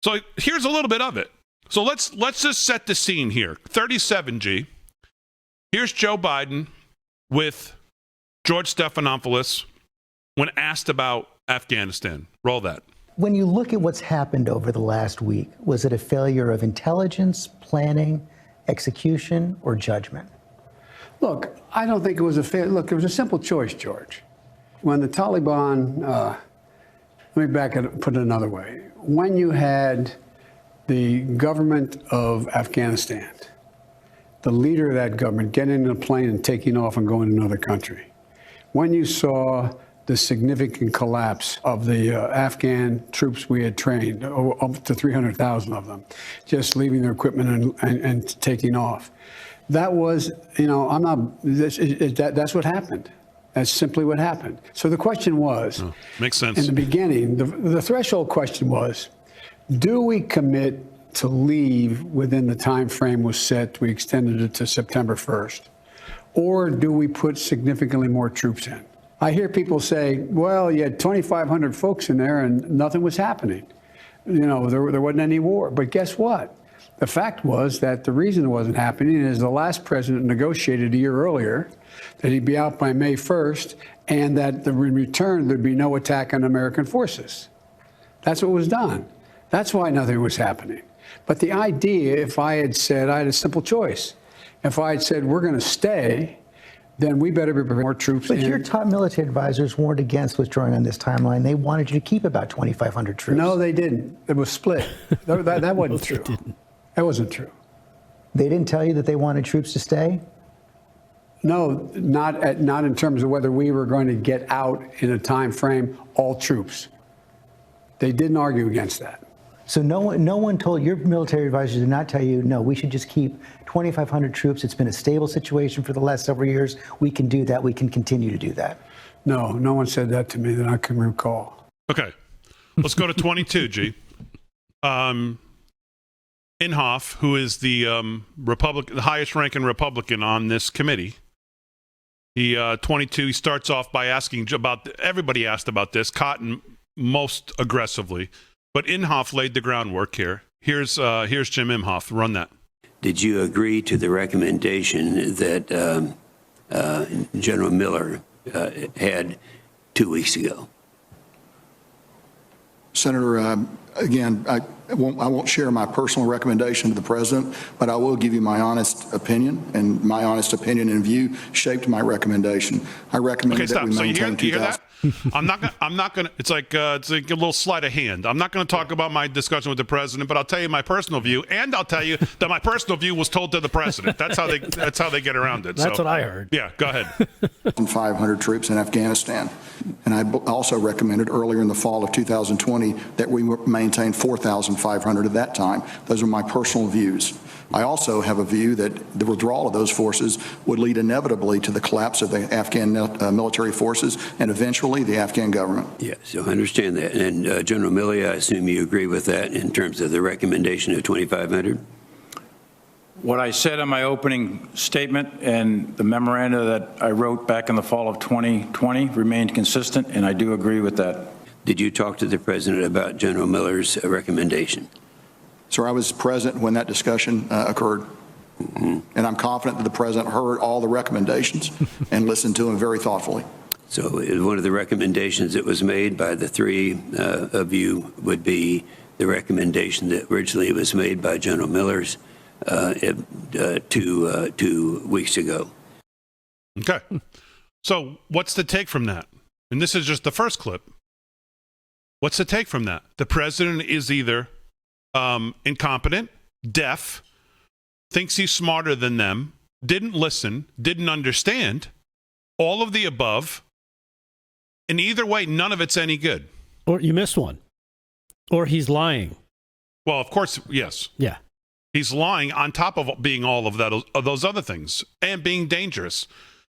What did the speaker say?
So here's a little bit of it. So let's just set the scene here. 37G. Here's Joe Biden with George Stephanopoulos when asked about Afghanistan. Roll that. When you look at what's happened over the last week, was it a failure of intelligence, planning, execution, or judgment? Look, I don't think it was a failure. Look, it was a simple choice, George. When the Taliban, let me back it, put it another way. When you had the government of Afghanistan, the leader of that government getting in a plane and taking off and going to another country, when you saw the significant collapse of the Afghan troops we had trained, up to 300,000 of them, just leaving their equipment and taking off. That was, that's what happened. That's simply what happened. So the question was, makes sense. In the beginning, the threshold question was, do we commit to leave within the time frame was set? We extended it to September 1st. Or do we put significantly more troops in? I hear people say, well, you had 2,500 folks in there and nothing was happening. There wasn't any war. But guess what? The fact was that the reason it wasn't happening is the last president negotiated a year earlier that he'd be out by May 1st and that in return there'd be no attack on American forces. That's what was done. That's why nothing was happening. But the idea, if I had said, I had a simple choice. If I had said, we're going to stay, then we better be more troops in. But your top military advisors warned against withdrawing on this timeline. They wanted you to keep about 2,500 troops. No, they didn't. It was split. That wasn't true. That wasn't true. They didn't tell you that they wanted troops to stay? No, not in terms of whether we were going to get out in a time frame, all troops. They didn't argue against that. So no one told, your military advisors did not tell you, no, we should just keep 2,500 troops. It's been a stable situation for the last several years. We can do that. We can continue to do that. No one said that to me that I can recall. Okay. Let's go to 22G. Inhofe, who is the the highest ranking Republican on this committee, he 22. He starts off by asking about. Everybody asked about this. Cotton most aggressively, but Inhofe laid the groundwork here. Here's Jim Inhofe. Run that. Did you agree to the recommendation that General Miller had 2 weeks ago? Senator, again, I won't share my personal recommendation to the president, but I will give you my honest opinion, and my honest opinion and view shaped my recommendation. I recommended that we maintain 2,000. I'm not gonna. It's like a little sleight of hand. I'm not going to talk about my discussion with the president, but I'll tell you my personal view, and I'll tell you that my personal view was told to the president. That's how they get around it. That's what I heard. Yeah, go ahead. 500 troops in Afghanistan, and I also recommended earlier in the fall of 2020 that we maintain 4,500 at that time. Those are my personal views. I also have a view that the withdrawal of those forces would lead inevitably to the collapse of the Afghan military forces and eventually the Afghan government. Yeah, so I understand that. And General Milley, I assume you agree with that in terms of the recommendation of 2,500? What I said in my opening statement and the memoranda that I wrote back in the fall of 2020 remained consistent, and I do agree with that. Did you talk to the president about General Miller's recommendation? Sir, I was present when that discussion occurred, and I'm confident that the president heard all the recommendations and listened to them very thoughtfully. So one of the recommendations that was made by the three of you would be the recommendation that originally was made by General Miller's 2 weeks ago. Okay. So what's the take from that? And this is just the first clip. What's the take from that? The president is either incompetent, deaf, thinks he's smarter than them, didn't listen, didn't understand, all of the above. And either way, none of it's any good. Or you missed one. Or he's lying. Well, of course, yes. Yeah. He's lying on top of being all of that, of those other things, and being dangerous.